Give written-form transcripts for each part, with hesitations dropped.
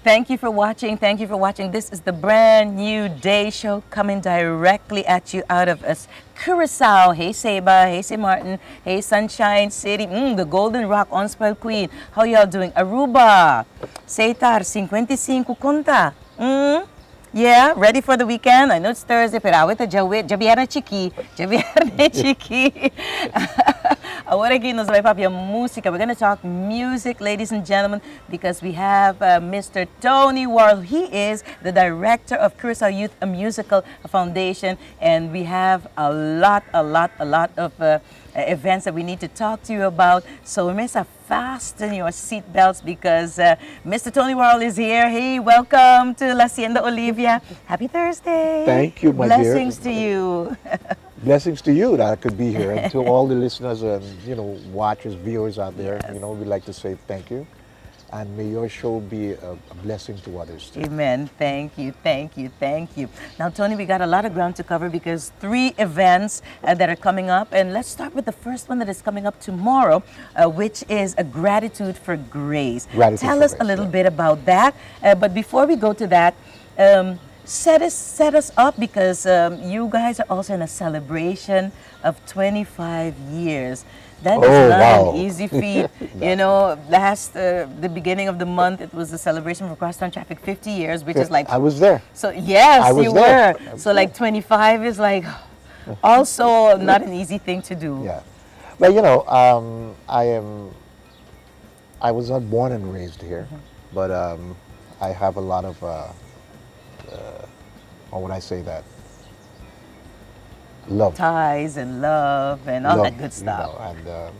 Thank you for watching. Thank you for watching. This is the brand new day show coming directly at you out of us. Curacao. Hey Seba. Hey St. Martin. Hey Sunshine City. The Golden Rock Unspoiled Queen. How y'all doing? Aruba. Seitar 55 conta. Yeah, ready for the weekend? I know it's Thursday, pero awit jabiera chiki. Jabiera chiki. Ahora aqui nos vai para música. We're going to talk music, ladies and gentlemen, because we have Mr. Tony Worell. He is the director of Curacao Youth Musical Foundation, and we have a lot of events that we need to talk to you about. So, Mr. Fasten your seat belts because Mr. Tony Worell is here. Hey, welcome to La Hacienda Olivia. Happy Thursday. Thank you, my dear. Blessings to you. Blessings to you that I could be here, and to all the listeners and watchers, viewers out there. Yes. We'd like to say thank you, and may your show be a blessing to others too. Amen. Thank you, thank you, thank you. Now, Tony, we got a lot of ground to cover because 3 events that are coming up. And let's start with the first one that is coming up tomorrow, which is a Gratitude for Grace. Tell us a little bit about that. But before we go to that, set us up because you guys are also in a celebration of 25 years. That is not an easy feat. No. The beginning of the month, it was the celebration for Crosstown Traffic 50 years, which is like... I was there. So, yes, you were. So, like 25 is like also not an easy thing to do. Yeah. But, I was not born and raised here, but I have a lot of, how would I say that? Love. Ties and love and all that good stuff. And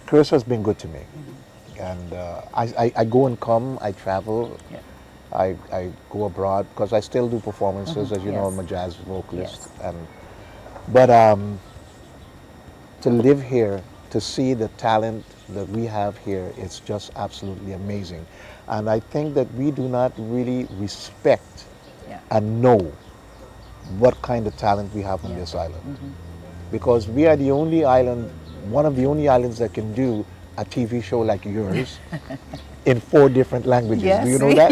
Curacao has been good to me. And I go and come, I travel, I go abroad because I still do performances. As you know, I'm a jazz vocalist. Yes. But to live here, to see the talent that we have here, it's just absolutely amazing. And I think that we do not really respect and know what kind of talent we have on this island. Because we are the only island, one of the only islands that can do a TV show like yours in 4 different languages. Yes. Do you know that?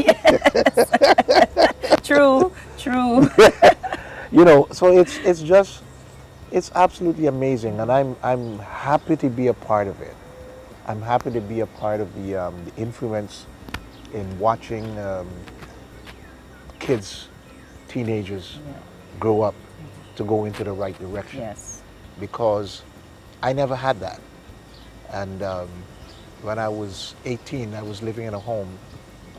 Yes. True. So it's absolutely amazing, and I'm happy to be a part of it. I'm happy to be a part of the influence in watching kids, teenagers grow up to go into the right direction. Yes. Because I never had that. And when I was 18, I was living in a home.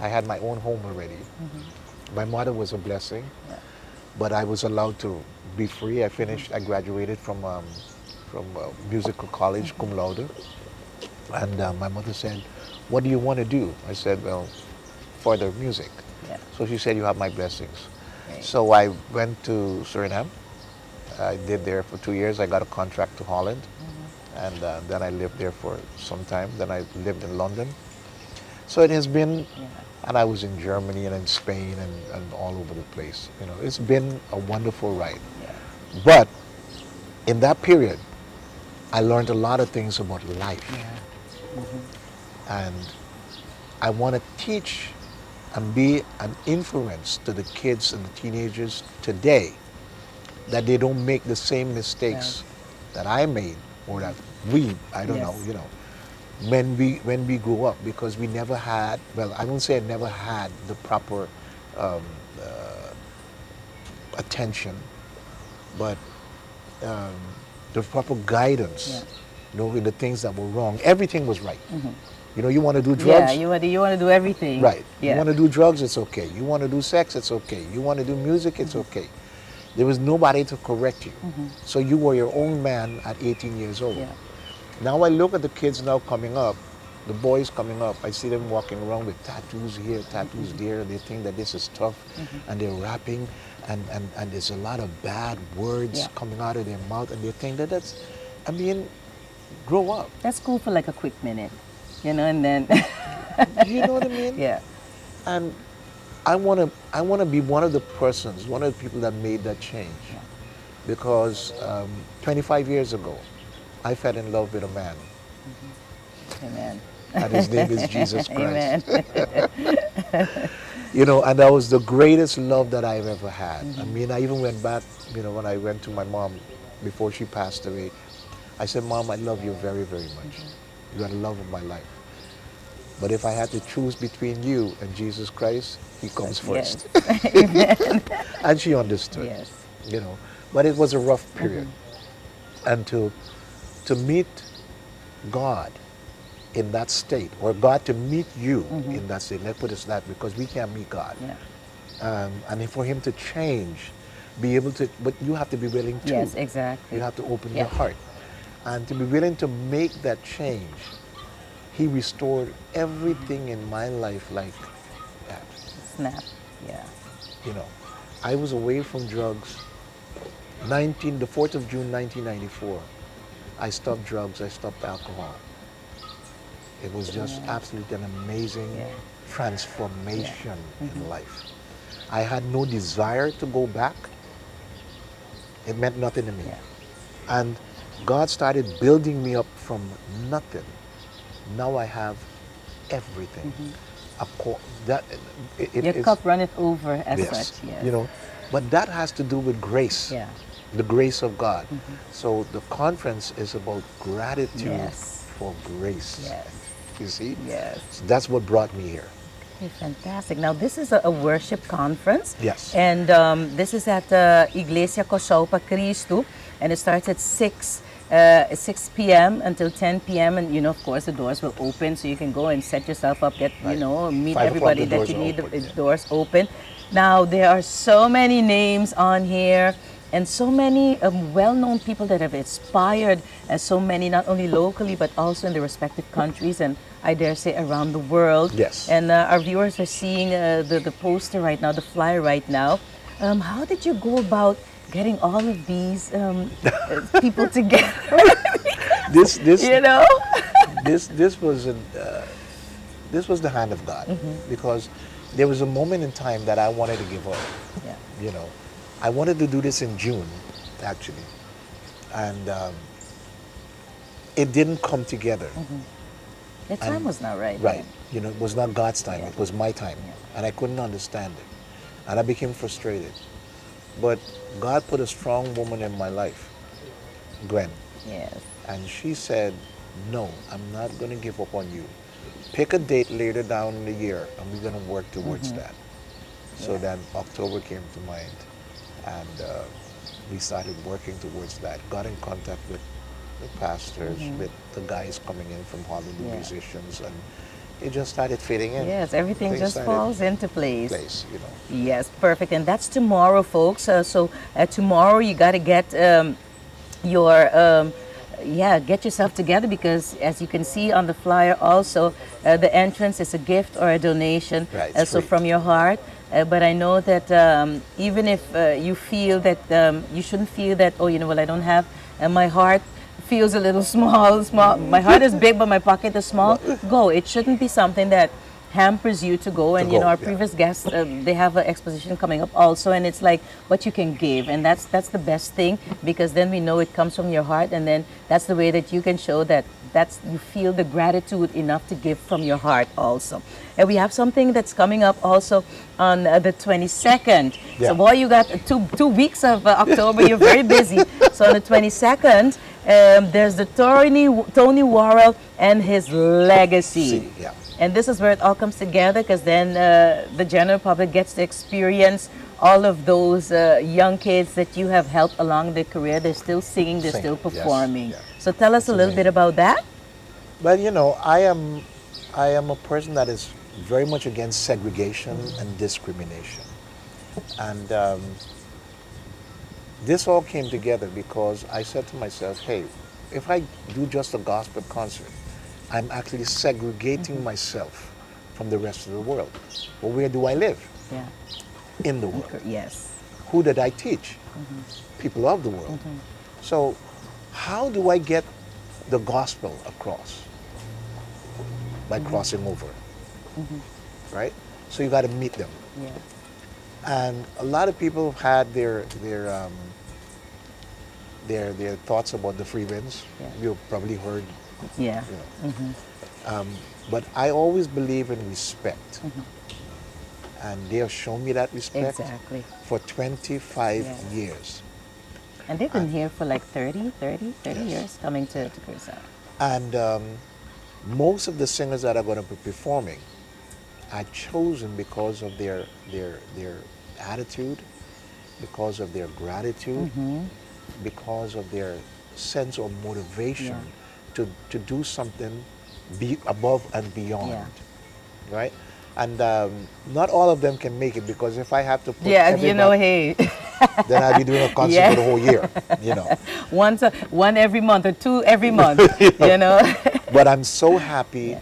I had my own home already. My mother was a blessing, but I was allowed to be free. I graduated from musical college, cum laude. And my mother said, "What do you want to do?" I said, "Well, further music." So she said, "You have my blessings." So I went to Suriname. I did there for 2 years. I got a contract to Holland. And then I lived there for some time. Then I lived in London. So it has been, and I was in Germany and in Spain and all over the place. It's been a wonderful ride. But in that period, I learned a lot of things about life. And I want to teach and be an influence to the kids and the teenagers today, that they don't make the same mistakes that I made, or that I don't know, when we grew up, because we never had, well, I won't say I never had the proper attention, but the proper guidance, in the things that were wrong. Everything was right. You want to do drugs? Yeah, you want to do everything. Right. You want to do drugs, it's okay. You want to do sex, it's okay. You want to do music, it's okay. There was nobody to correct you. So you were your own man at 18 years old. Now I look at the kids now coming up, the boys coming up, I see them walking around with tattoos here, tattoos there. They think that this is tough, and they're rapping, and there's a lot of bad words coming out of their mouth, and they think that grow up. That's cool for like a quick minute, and then... You know what I mean? Yeah. And I want to be one of the people that made that change. Because 25 years ago, I fell in love with a man. Amen. and his name is Jesus Amen. Christ. You know, and that was the greatest love that I've ever had. I mean, I even went back, you know, when I went to my mom before she passed away, I said, Mom, I love you very, very much. You are the love of my life. But if I had to choose between you and Jesus Christ, he comes Yes. first. Amen. And she understood, Yes. you know. But it was a rough period. And to meet God in that state, or God to meet you in that state, let's put it that, because we can't meet God. Yeah. And for him to change, be able to, but you have to be willing to. Yes, exactly. You have to open Yeah. your heart. And to be willing to make that change, he restored everything in my life like that. Snap. Yeah. You know, I was away from drugs. The 4th of June, 1994. I stopped drugs. I stopped alcohol. It was just absolutely an amazing Yeah. transformation in life. I had no desire to go back. It meant nothing to me. Yeah. And God started building me up from nothing. Now I have everything. That Your it's, cup runneth over as yes, such. Yes. you know, but that has to do with grace. Yeah. The grace of God. So the conference is about gratitude Yes. for grace. Yes. You see? Yes. So that's what brought me here. Okay, fantastic. Now, this is a worship conference. Yes. And this is at Iglesia Cosao pa Cristo. And it starts at 6 p.m. until 10 p.m. And, you know, of course, the doors will open. So you can go and set yourself up, get, you Right. know, meet 5 o'clock, everybody the that doors you are need. open, The yeah. doors open. Now, there are so many names on here. And so many well-known people that have inspired so many, not only locally, but also in the respective countries, and I dare say around the world. Yes. And our viewers are seeing the poster right now, the flyer right now. How did you go about getting all of these people together? This You know? this was this was the hand of God, because there was a moment in time that I wanted to give up. Yeah. You know, I wanted to do this in June, actually, and it didn't come together. The time was not right. Right. You know, it was not God's time. Yeah. It was my time, and I couldn't understand it, and I became frustrated. But God put a strong woman in my life, Gwen, Yes. and she said, "No, I'm not going to give up on you. Pick a date later down in the year, and we're going to work towards that." So then October came to mind, and we started working towards that. Got in contact with the pastors, with the guys coming in from Hollywood, Yeah. musicians, and it just started fitting in. Yes, everything Things just started falls into place. you know. Yes, perfect. And that's tomorrow, folks. So tomorrow you got to get your, get yourself together, because as you can see on the flyer also, the entrance is a gift or a donation. Right, it's So free. from your heart. But I know that even if you feel that you shouldn't feel that, oh, you know, well, I don't have, my heart feels a little small. My heart is big, but my pocket is small. Go. It shouldn't be something that hampers you to go. And you know, our yeah. previous guests, they have an exposition coming up also, and it's like what you can give, and that's the best thing, because then we know it comes from your heart, and then that's the way that you can show that you feel the gratitude enough to give from your heart also. And we have something that's coming up also on the 22nd. Yeah. So boy, you got two weeks of October. You're very busy. So on the 22nd, there's the Tony Worell and his legacy. See, yeah. And this is where it all comes together, because then the general public gets to experience all of those young kids that you have helped along their career. They're still singing, they're Sing, still yes, performing. yeah. So tell us a little bit about that. But you know, I am a person that is very much against segregation and discrimination, and this all came together because I said to myself, hey, if I do just a gospel concert, I'm actually segregating myself from the rest of the world. Well, where do I live? Yeah. In the world. Yes. Who did I teach? People of the world. So how do I get the gospel across? By crossing over, right? So you got to meet them. Yeah. And a lot of people have had their thoughts about the free winds. Yeah. You've probably heard. Yeah. You know. But I always believe in respect. And they have shown me that respect Exactly. for 25 Yes. years. And they've been And here for like 30 yes. years coming to Curacao. And most of the singers that are going to be performing are chosen because of their attitude, because of their gratitude, because of their sense of motivation to do something above and beyond, Yeah. right? And not all of them can make it, because if I have to put Yeah, you know, everybody, hey, then I'll be doing a concert Yeah. for the whole year, you know. one every month or two every month, you know. But I'm so happy.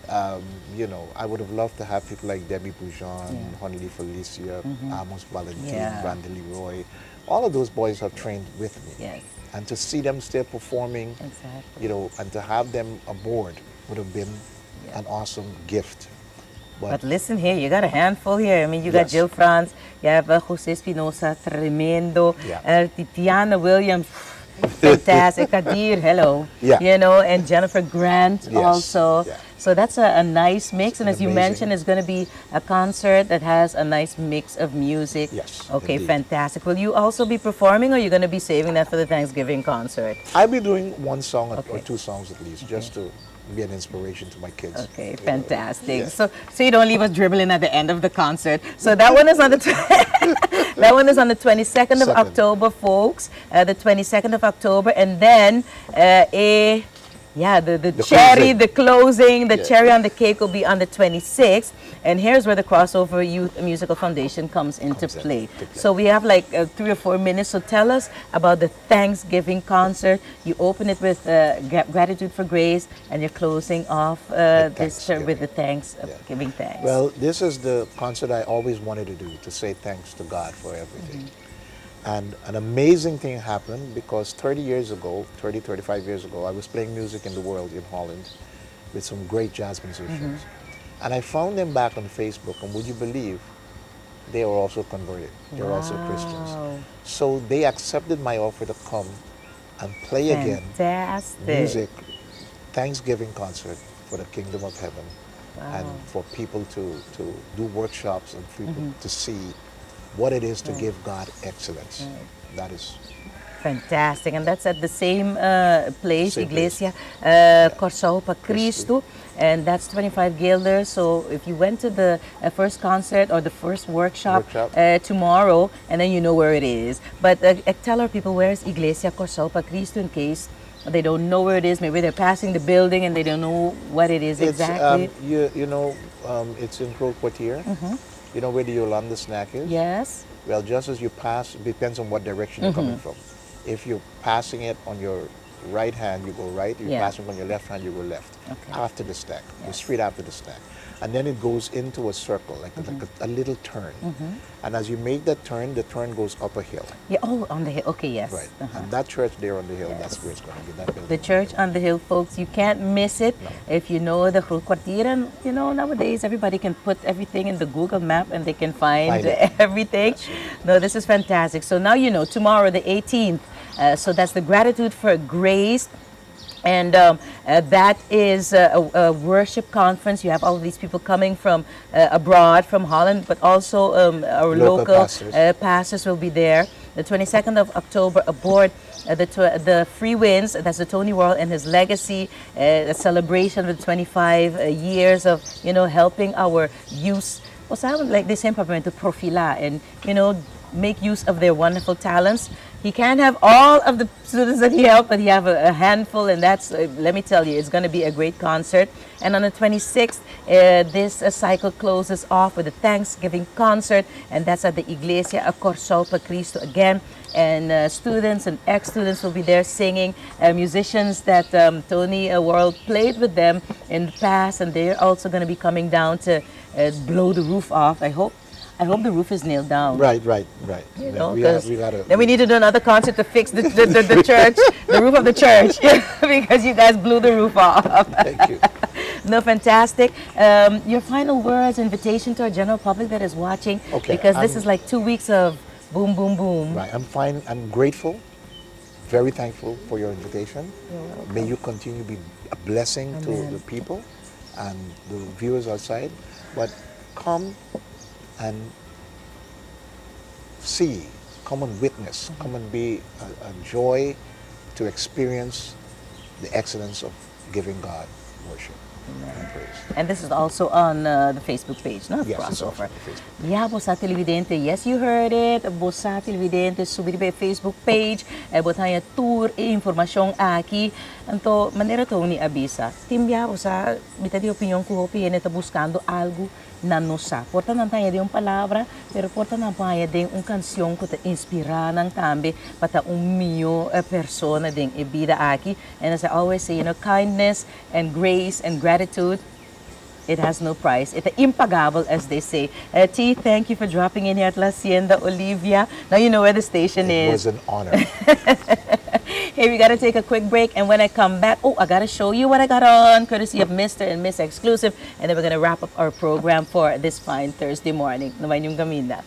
Yes. You know, I would have loved to have people like Debbie Boujon, Yeah. Honey Felicia, Amos Valentin, Yeah. Brandon Leroy. All of those boys have trained with me. Yes. And to see them still performing, Exactly. you know, and to have them aboard would have been an awesome gift. But listen here, you got a handful here. I mean, you got Yes. Jill Franz, you have Jose Espinosa, tremendo, Yeah. Titiana Williams, fantastic, Kadir, hello, Yeah. you know, and Jennifer Grant Yes. also. Yeah. So that's a nice mix. And an as you amazing- mentioned, it's going to be a concert that has a nice mix of music. Yes, Okay, indeed. fantastic. Will you also be performing, or are you going to be saving that for the Thanksgiving concert? I'll be doing one song or Okay. two songs at least, just to be an inspiration to my kids. Okay, you know. fantastic. Yeah. So you don't leave us dribbling at the end of the concert. So that one is on the that one is on the 22nd of Second. October, folks. The 22nd of October, and then the cherry, closing. the closing, the Yeah. cherry on the cake will be on the 26th. And here's where the Crossover Youth Musical Foundation comes into Comes in play. to play. So we have like 3 or 4 minutes. So tell us about the Thanksgiving concert. You open it with gratitude for grace, and you're closing off this with the Thanksgiving thanks. Well, this is the concert I always wanted to do, to say thanks to God for everything. And an amazing thing happened, because 35 years ago, I was playing music in the world in Holland with some great jazz musicians. And I found them back on Facebook, and would you believe, they were also converted. They were also Christians. Wow. So they accepted my offer to come and play again Fantastic. music, Thanksgiving concert for the Kingdom of Heaven, and for people to do workshops and for people to see what it is to give God excellence. That is Fantastic. And that's at the same place, Same place. Iglesia Corsao Pa Cristo. And that's 25 guilders. So if you went to the first concert or the first workshop, tomorrow, and then you know where it is. But tell our people, where is Iglesia Corsao Pa Cristo, in case they don't know where it is. Maybe they're passing the building and they don't know what it is exactly. It's in Quartier. You know where the Yolanda snack is? Yes. Well, just as you pass, it depends on what direction you're coming from. If you're passing it on your right hand, you go right. If you're passing on your left hand, you go left. Okay. After the stack, the street after the stack. And then it goes into a circle, like a little turn. And as you make that turn, the turn goes up a hill. Yeah. Oh, on the hill. Okay. Yes. Right. And that church there on the hill, that's where it's going to be. That building. The church on the hill, folks. You can't miss it. No. If you know the Groot Kwartier, and you know, nowadays everybody can put everything in the Google map and they can find it. everything. No, this is fantastic. So now you know, tomorrow the 18th. So that's the Gratitude for Grace. And that is a worship conference. You have all of these people coming from abroad, from Holland, but also our local pastors will be there. The 22nd of October, aboard the Free Winds, that's the Tony Worell and his legacy, a celebration of the 25 years of, you know, helping our youth. O sea, like they say, to profila and, you know, make use of their wonderful talents. He can't have all of the students that he helped, but he have a handful, and that's, let me tell you, it's going to be a great concert. And on the 26th, this cycle closes off with a Thanksgiving concert, and that's at the Iglesia Corsao Pa Cristo again. And students and ex-students will be there singing. Musicians that Tony Worell played with them in the past, and they're also going to be coming down to blow the roof off. I hope the roof is nailed down. Right. You know, we gotta, then we need to do another concert to fix the church, the roof of the church, because you guys blew the roof off. Thank you. No, fantastic. Your final words, invitation to our general public that is watching, because this is like 2 weeks of boom, boom, boom. Right. I'm fine. I'm grateful, very thankful for your invitation. May you continue to be a blessing to the people. and the viewers outside, but come and see, come and witness, come and be a joy to experience the excellence of giving God worship and praise. And this is also on the Facebook page, no? Yes, it's also Crossover. on the Facebook. Yeah, Bosa Televidente. Yes, you heard it. Bosa Televidente, subir ba Facebook page. Botanya tour e informasyon aqui. Então, maneira Tony abisa. Timbia Bosa, bita de opinião que o opinião está buscando algo na nossa. Porta não tem de palavra, pero porta não tem de canção que te inspira nang tambe para milhão persona de vida aqui. And as I always say, kindness and grace and gratitude, it has no price. It's impagable, as they say. T, thank you for dropping in here at La Hacienda, Olivia. Now you know where the station is. It was an honor. Hey, we gotta take a quick break, and when I come back, I gotta show you what I got on, courtesy of Mr. and Miss Exclusive, and then we're gonna wrap up our program for this fine Thursday morning. Naman yung gaminda.